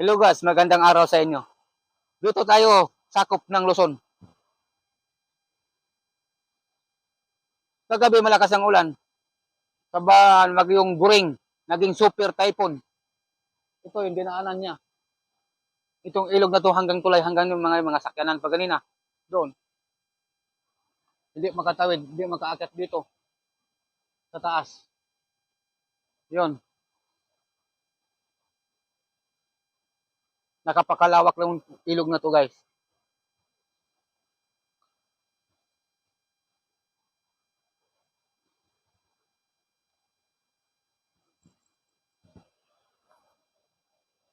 Hello guys, magandang araw sa inyo. Dito tayo, sakop ng Luzon. Kagabi malakas ang ulan. Sabahan magyong Buring, naging super typhoon. Ito yung dinaanan niya. Itong ilog na to hanggang tulay, hanggang yung mga sakyanan pa ganina. Doon. Hindi makatawid, hindi makaakyat dito. Sa taas. Yun. Nakapakalawak lang yung ilog na to guys.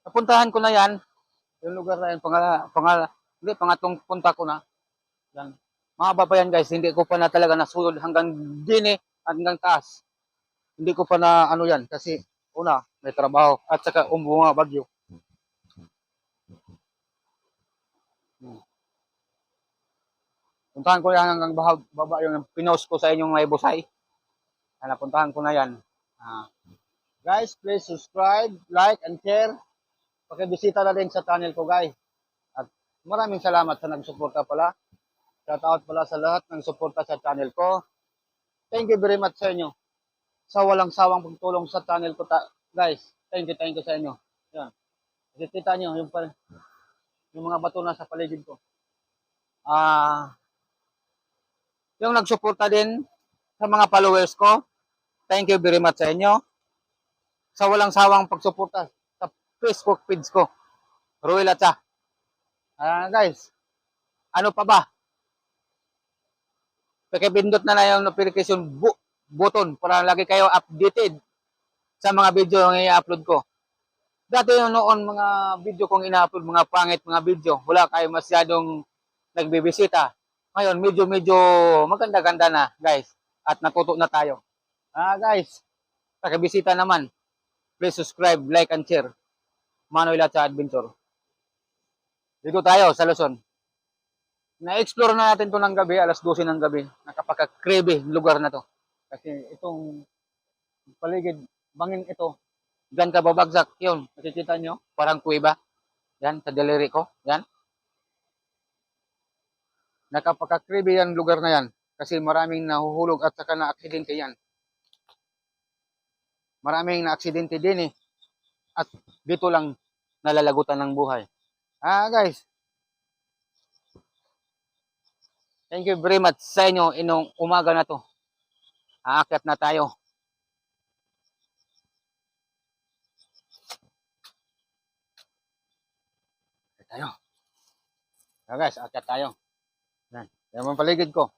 Napuntahan ko na yan. Yung lugar na yan, pangatlong punta ko na. Yan. Mahaba pa yan guys, hindi ko pa na talaga nasulod hanggang dini, hanggang taas. Hindi ko pa na ano yan kasi una, may trabaho at saka umuha bagyo. Puntahan ko yan hanggang baba yung pinost ko sa inyong may busay. Napuntahan ko na yan. Guys, please subscribe, like, and share. Pakibisita na din sa channel ko guys. At maraming salamat sa nagsuporta pala. Shout out pala sa lahat ng suporta sa channel ko. Thank you very much sa inyo. Sa walang sawang pagtulong sa channel ko guys. Thank you sa inyo. Yan. Kita nyo yung mga bato na sa paligid ko. Yung nagsuporta din sa mga followers ko. Thank you very much sa inyo. Sa walang sawang pagsuporta sa Facebook page ko. Ruel Atsa. Guys, ano pa ba? Pakipindot na yung notification button para lagi kayo updated sa mga video na i-upload ko. Dati noon mga video kong ina-upload, mga pangit mga video, wala kayo masyadong nagbibisita. Ngayon, medyo maganda-ganda na, guys. At natuto na tayo. Guys, pakibisita naman. Please subscribe, like, and share. Manuel Atsa Adventure. Dito tayo sa Luzon. Na-explore na natin to ng gabi, alas 12 ng gabi. Nakapaka-creepy lugar na to. Kasi itong paligid, bangin ito. Diyan ka babagsak. Yun, nakikita nyo? Parang kuweba. Yan, sa daliri ko. Yan. Nakapaka-creepy yan lugar na yan. Kasi maraming nahuhulog at saka na-aksidente yan. Maraming na-aksidente din eh. At dito lang nalalagutan ng buhay. Guys. Thank you very much sa inyo inong umaga na to. Aakyat na tayo. Guys, aakyat tayo. Yan ang paligid ko.